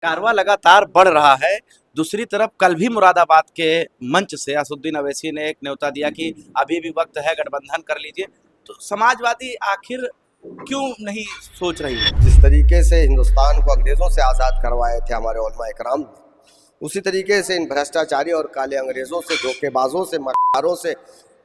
कारवां लगातार बढ़ रहा है। दूसरी तरफ कल भी मुरादाबाद के मंच से असदुद्दीन अवैसी ने एक न्योता दिया कि अभी भी वक्त है, गठबंधन कर लीजिए। तो समाजवादी आखिर क्यों नहीं सोच रही है? जिस तरीके से हिंदुस्तान को अंग्रेजों से आज़ाद करवाए थे हमारे उलमा इकराम ने, उसी तरीके से इन भ्रष्टाचारी और काले अंग्रेजों से, धोखेबाजों से, मक्कारों से,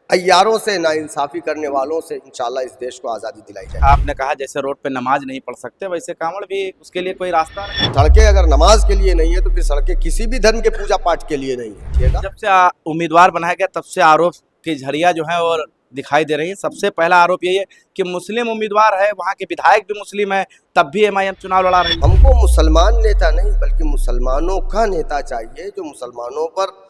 अय्यारों से, नाइंसाफ़ी करने वालों से इंशाल्लाह इस देश को आज़ादी दिलाई जाएगी। आपने कहा जैसे रोड पे नमाज नहीं पढ़ सकते, वैसे कांवड़ भी उसके लिए कोई रास्ता नहीं। सड़कें अगर नमाज के लिए नहीं है तो फिर सड़कें किसी भी धर्म के पूजा पाठ के लिए नहीं है। ठीक है? जब से उम्मीदवार बनाया गया तब से आरोप की झड़ियां जो है और दिखाई दे रही है। सबसे पहला आरोप यही है कि मुस्लिम उम्मीदवार है, वहाँ के विधायक भी मुस्लिम है, तब भी एमआईएम चुनाव लड़ा रही है। हमको मुसलमान नेता नहीं बल्कि मुसलमानों का नेता चाहिए, जो मुसलमानों पर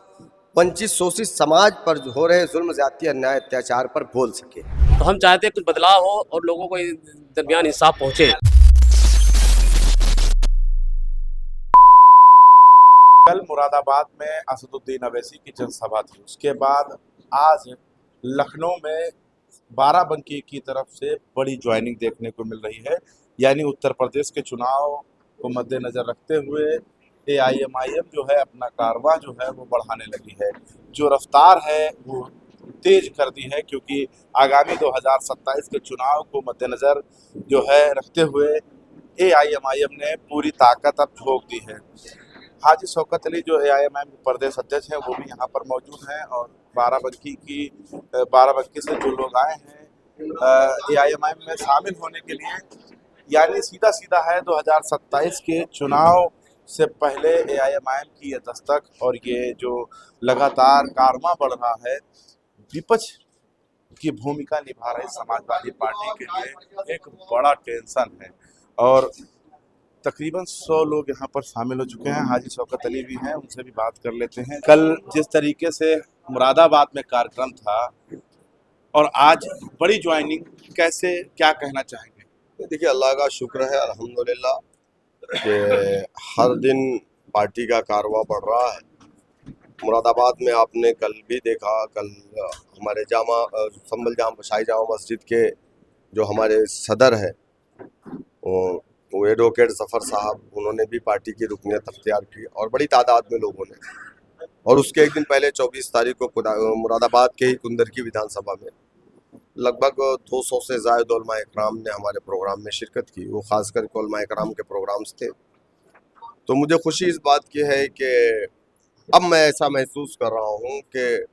वंचित शोषित समाज पर जो हो रहे जुल्म, ज्यादती, अन्याय, अत्याचार पर बोल सके। तो हम चाहते हैं कुछ बदलाव हो और लोगों को दरमियान इंसाफ पहुंचे। कल मुरादाबाद में असदुद्दीन अवैसी की जनसभा थी। उसके बाद आज लखनऊ में बाराबंकी की तरफ से बड़ी ज्वाइनिंग देखने को मिल रही है। यानी उत्तर प्रदेश के चुनाव को मद्देनजर रखते हुए एआईएमआईएम जो है अपना कारवां जो है वो बढ़ाने लगी है। जो रफ्तार है वो तेज कर दी है, क्योंकि आगामी 2027 के चुनाव को मद्देनजर जो है रखते हुए एआईएमआईएम ने पूरी ताकत अब झोंक दी है। हाजी शौकत अली जो एआईएमआईएम के प्रदेश अध्यक्ष हैं वो भी यहाँ पर मौजूद हैं, और बाराबंकी से जो लोग आए हैं एआईएमआईएम में शामिल होने के लिए, यानी सीधा सीधा है 2027 के चुनाव से पहले एआईएमआईएम की ये दस्तक और ये जो लगातार कारवां बढ़ रहा है, विपक्ष की भूमिका निभा रही समाजवादी पार्टी के लिए एक बड़ा टेंशन है। और तकरीबन 100 लोग यहाँ पर शामिल हो चुके हैं। हाजी शौकत अली भी हैं, उनसे भी बात कर लेते हैं। कल जिस तरीके से मुरादाबाद में कार्यक्रम था और आज बड़ी ज्वाइनिंग, कैसे क्या कहना चाहेंगे? देखिए, अल्लाह का शुक्र है अल्हम्दुलिल्लाह कि हर दिन पार्टी का कारवां बढ़ रहा है। मुरादाबाद में आपने कल भी देखा, कल हमारे शाही जामा मस्जिद के जो हमारे सदर है वो एडवोकेट जफर साहब, उन्होंने भी पार्टी की रुकनियत अख्तियार की और बड़ी तादाद में लोगों ने। और उसके एक दिन पहले 24 तारीख को मुरादाबाद के ही कुंदरकी विधानसभा में लगभग 200 से ज़ायद उलमा इकराम ने हमारे प्रोग्राम में शिरकत की। वो खास करके उलमा इकराम के प्रोग्राम्स थे। तो मुझे खुशी इस बात की है कि अब मैं ऐसा महसूस कर रहा हूँ कि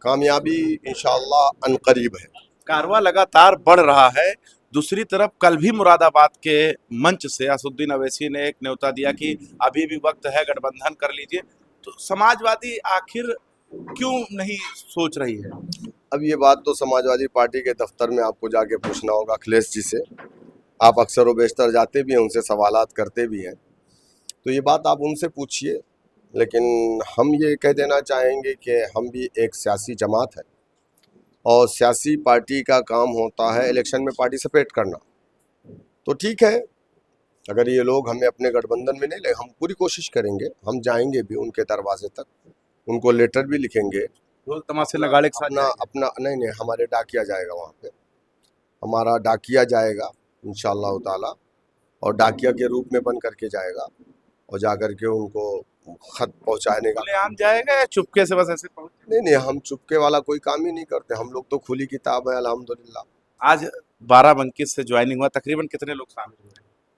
कामयाबी इंशाअल्लाह अनकरीब है। कारवां लगातार बढ़ रहा है। दूसरी तरफ कल भी मुरादाबाद के मंच से असदुद्दीन अवैसी ने एक न्योता दिया कि अभी भी वक्त है, गठबंधन कर लीजिए। तो समाजवादी आखिर क्यों नहीं सोच रही है? अब ये बात तो समाजवादी पार्टी के दफ्तर में आपको जाके पूछना होगा अखिलेश जी से। आप अक्सर व बेशतर जाते भी हैं, उनसे सवालात करते भी हैं, तो ये बात आप उनसे पूछिए। लेकिन हम ये कह देना चाहेंगे कि हम भी एक सियासी जमात है और सियासी पार्टी का काम होता है इलेक्शन में पार्टिसिपेट करना। तो ठीक है, अगर ये लोग हमें अपने गठबंधन में नहीं ले, हम पूरी कोशिश करेंगे, हम जाएंगे भी उनके दरवाजे तक, उनको लेटर भी लिखेंगे। ढोल तमाशे नगाड़े के साथ अपना अपना नहीं, हमारे डाकिया जाएगा वहाँ पे, हमारा डाकिया जाएगा इंशाअल्लाह ताला, और डाकिया के रूप में बन करके जाएगा और जा करके उनको खत पहुँचाने का। आम जाएगा या चुपके से बस ऐसे पहुंच? नहीं, हम चुपके वाला कोई काम ही नहीं करते, हम लोग तो खुली किताब है अल्हम्दुलिल्लाह। आज बाराबंकी से ज्वाइनिंग हुआ, तकरीबन कितने लोग शामिल हुए?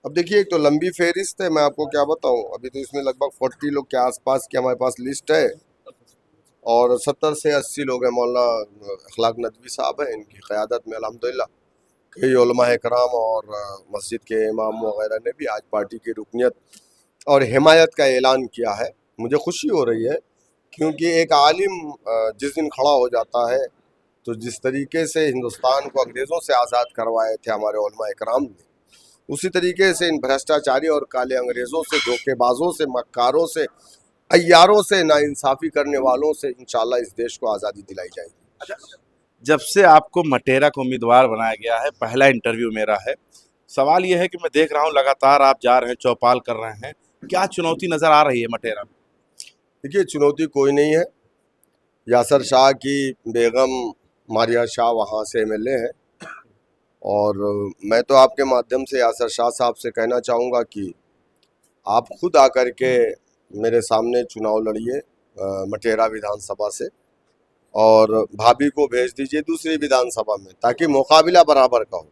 अब देखिए, एक तो लंबी फहरिस्त है, मैं आपको क्या बताऊं। अभी तो इसमें लगभग 40 लोग के आसपास की हमारे पास लिस्ट है और 70 से 80 लोग हैं। मौलाना अखलाक नदवी साहब हैं, इनकी क़यादत में अल्हम्दुलिल्लाह कई उलमा इकराम और मस्जिद के इमाम वगैरह ने भी आज पार्टी की रुकनियत और हिमायत का ऐलान किया है। मुझे खुशी हो रही है, क्योंकि एक आलिम जिस दिन खड़ा हो जाता है, तो जिस तरीके से हिंदुस्तान को अंग्रेज़ों से आज़ाद करवाए थे हमारे उलमा इकराम ने, उसी तरीके से इन भ्रष्टाचारी और काले अंग्रेज़ों से, धोखेबाजों से, मक्कारों से, अय्यारों से, नाइंसाफ़ी करने वालों से इंशाअल्लाह इस देश को आज़ादी दिलाई जाएगी। अच्छा, जब से आपको मटेरा को उम्मीदवार बनाया गया है, पहला इंटरव्यू मेरा है, सवाल ये है कि मैं देख रहा हूँ लगातार आप जा रहे हैं, चौपाल कर रहे हैं, क्या चुनौती नज़र आ रही है मटेरा में? देखिए, चुनौती कोई नहीं है। यासर शाह की बेगम मारिया शाह वहाँ से एमएलए है, और मैं तो आपके माध्यम से यासर शाह साहब से कहना चाहूँगा कि आप खुद आकर के मेरे सामने चुनाव लड़िए मटेरा विधानसभा से, और भाभी को भेज दीजिए दूसरी विधानसभा में, ताकि मुकाबला बराबर का हो।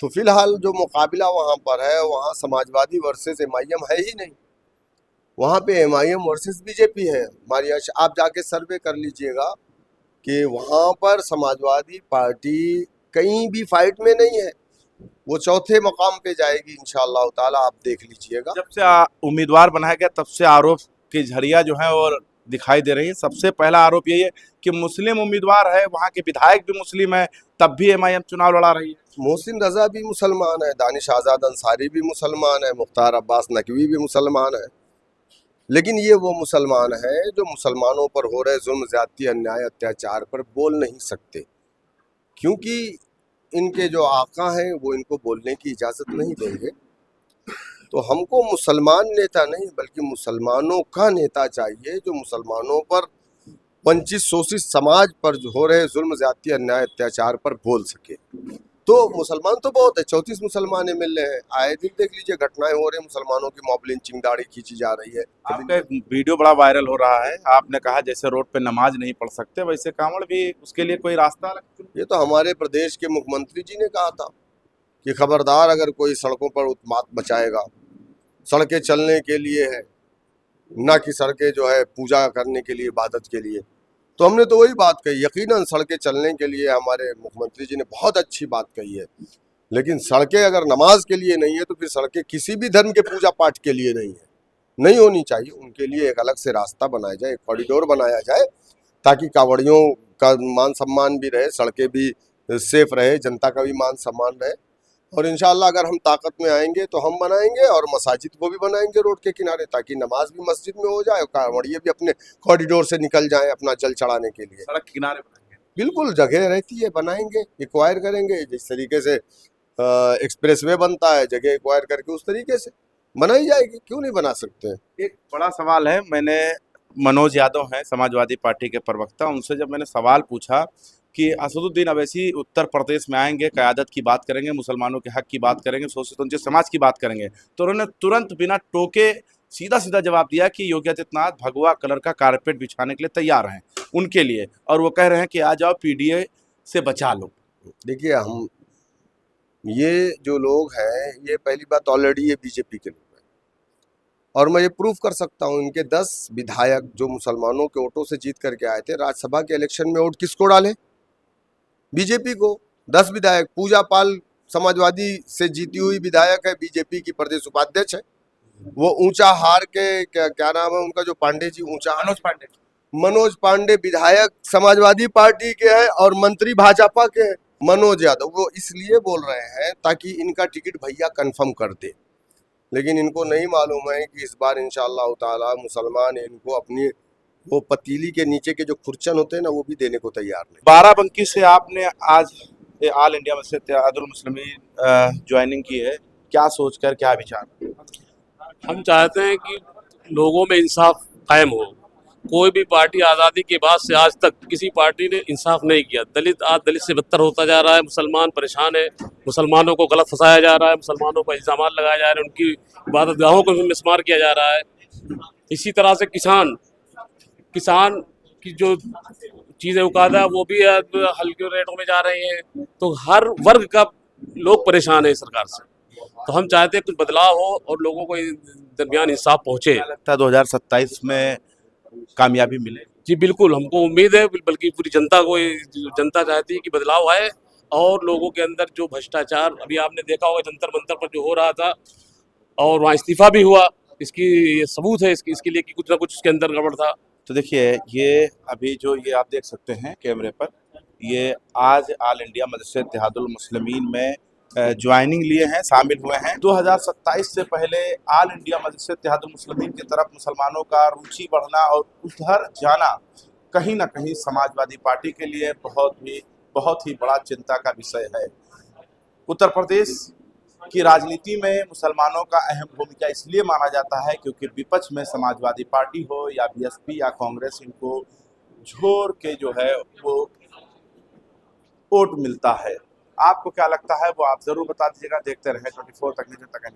तो फिलहाल जो मुकाबला वहाँ पर है, वहाँ समाजवादी वर्सेस एमआईएम है ही नहीं, वहाँ पे एमआईएम वर्सेस बीजेपी है। हमारी आप जाके सर्वे कर लीजिएगा कि वहाँ पर समाजवादी पार्टी कहीं भी फाइट में नहीं है, वो चौथे मकाम पे जाएगी इंशाअल्लाह ताला, आप देख लीजिएगा। जब से उम्मीदवार बनाया गया तब से आरोप की झड़ियां जो है और दिखाई दे रही है। सबसे पहला आरोप यही है कि मुस्लिम उम्मीदवार है, वहाँ के विधायक भी मुस्लिम है, तब भी एमआईएम चुनाव लड़ा रही है। मोहसिन रजा भी मुसलमान है, दानिश आज़ाद अंसारी भी मुसलमान है, मुख्तार अब्बास नकवी भी मुसलमान है, लेकिन ये वो मुसलमान हैं जो मुसलमानों पर हो रहे जुल्म, ज्यादती, अन्याय, अत्याचार पर बोल नहीं सकते, क्योंकि इनके जो आका हैं वो इनको बोलने की इजाज़त नहीं देंगे। तो हमको मुसलमान नेता नहीं बल्कि मुसलमानों का नेता चाहिए, जो मुसलमानों पर वंचित शोषित समाज पर जो हो रहे जुल्म, ज्यादती, अन्याय, अत्याचार पर बोल सके। तो मुसलमान तो बहुत है, 34 मुसलमान एमएलए हैं, आए दिन देख लीजिए घटनाएं हो रही है, मुसलमानों की मॉब लिंचिंग, दाढ़ी खींची जा रही है। आपका एक वीडियो बड़ा वायरल हो रहा है, आपने कहा जैसे रोड पे नमाज नहीं पढ़ सकते वैसे कांवड़ भी, उसके लिए कोई रास्ता अलग? ये तो हमारे प्रदेश के मुख्यमंत्री जी ने कहा था कि खबरदार अगर कोई सड़कों पर उत्पात मचाएगा, सड़कें चलने के लिए है, ना कि सड़कें जो है पूजा करने के लिए, इबादत के लिए। तो हमने तो वही बात कही, यकीनन सड़कें चलने के लिए हमारे मुख्यमंत्री जी ने बहुत अच्छी बात कही है, लेकिन सड़कें अगर नमाज के लिए नहीं है तो फिर सड़कें किसी भी धर्म के पूजा पाठ के लिए नहीं है, नहीं होनी चाहिए। उनके लिए एक अलग से रास्ता बनाया जाए, एक कॉरिडोर बनाया जाए, ताकि कांवड़ियों का मान सम्मान भी रहे, सड़कें भी सेफ रहे, जनता का भी मान सम्मान रहे। और इंशाअल्लाह अगर हम ताकत में आएंगे तो हम बनाएंगे, और मसाजिद को भी बनाएंगे रोड के किनारे, ताकि नमाज भी मस्जिद में हो जाए और कांवड़िए भी अपने कॉरिडोर से निकल जाएं अपना जल चढ़ाने के लिए। सड़क के किनारे बनाएंगे, बिल्कुल जगह रहती है, बनाएंगे, एक्वायर करेंगे, जिस तरीके से एक्सप्रेसवे बनता है, जगह एक्वायर करके उस तरीके से बनाई जाएगी, क्यों नहीं बना सकते हैं। एक बड़ा सवाल है, मैंने मनोज यादव हैं समाजवादी पार्टी के प्रवक्ता, उनसे जब मैंने सवाल पूछा कि असदुद्दीन अवैसी उत्तर प्रदेश में आएंगे, क़यादत की बात करेंगे, मुसलमानों के हक की बात करेंगे, शोषित वंचित समाज की बात करेंगे, तो उन्होंने तुरंत बिना टोके सीधा सीधा जवाब दिया कि योगी आदित्यनाथ भगवा कलर का कारपेट बिछाने के लिए तैयार हैं उनके लिए, और वो कह रहे हैं कि आ जाओ पीडीए से बचा लो। देखिए, हम ये जो लोग हैं, ये पहली बात ऑलरेडी ये बीजेपी के लोग हैं, और मैं ये प्रूफ कर सकता हूँ, इनके 10 विधायक जो मुसलमानों के वोटों से जीत करके आए थे, राज्यसभा के इलेक्शन में वोट किसको डाले? बीजेपी को। 10 विधायक, पूजा पाल समाजवादी से जीती हुई विधायक है, बीजेपी की प्रदेश उपाध्यक्ष है। वो ऊंचा हार के क्या नाम है उनका, जो पांडे जी, ऊंचा मनोज पांडे विधायक समाजवादी पार्टी के हैं और मंत्री भाजपा के हैं। मनोज यादव वो इसलिए बोल रहे हैं ताकि इनका टिकट भैया कंफर्म कर दे, लेकिन इनको नहीं मालूम है कि इस बार इंशाअल्लाह ताला मुसलमान इनको अपनी वो पतीली के नीचे के जो खुरचन होते हैं ना, वो भी देने को तैयार नहीं। बाराबंकी से आपने आज ऑल इंडिया मस्जिद इत्तेहादुल मुस्लिमीन ज्वाइनिंग की है, क्या सोचकर, क्या विचार? हम चाहते हैं कि लोगों में इंसाफ कायम हो। कोई भी पार्टी आज़ादी के बाद से आज तक किसी पार्टी ने इंसाफ नहीं किया। दलित आज दलित से बदतर होता जा रहा है, मुसलमान परेशान है, मुसलमानों को गलत फंसाया जा रहा है, मुसलमानों पर इल्ज़ाम लगाए जा रहे हैं, उनकी इबादतगाहों को भी मिसमार किया जा रहा है। इसी तरह से किसान की जो चीज़ें उगादा वो भी हल्के रेटों में जा रही हैं, तो हर वर्ग का लोग परेशान है सरकार से। तो हम चाहते हैं कुछ बदलाव हो और लोगों को दरमियान इंसाफ पहुँचे। लगता है 2027 में कामयाबी मिले? जी बिल्कुल, हमको उम्मीद है, बल्कि पूरी जनता को, जनता चाहती है कि बदलाव आए और लोगों के अंदर जो भ्रष्टाचार अभी आपने देखा होगा जंतर मंतर पर जो हो रहा था और वहाँ इस्तीफा भी हुआ, इसकी ये सबूत है इसके लिए कि कुछ ना कुछ उसके अंदर गड़बड़ था। तो देखिए, ये अभी जो ये आप देख सकते हैं कैमरे पर, ये आज ऑल इंडिया मजलिस इत्तेहादुल मुस्लिमीन में ज्वाइनिंग लिए हैं, शामिल हुए हैं। 2027 से पहले ऑल इंडिया मजलिस इत्तेहादुल मुस्लिमीन की तरफ मुसलमानों का रुचि बढ़ना और उधर जाना कहीं ना कहीं समाजवादी पार्टी के लिए बहुत ही बड़ा चिंता का विषय है। उत्तर प्रदेश की राजनीति में मुसलमानों का अहम भूमिका इसलिए माना जाता है क्योंकि विपक्ष में समाजवादी पार्टी हो या बीएसपी या कांग्रेस, इनको झोर के जो है वो वोट मिलता है। आपको क्या लगता है वो आप जरूर बता दीजिएगा। देखते रहें 24 तक।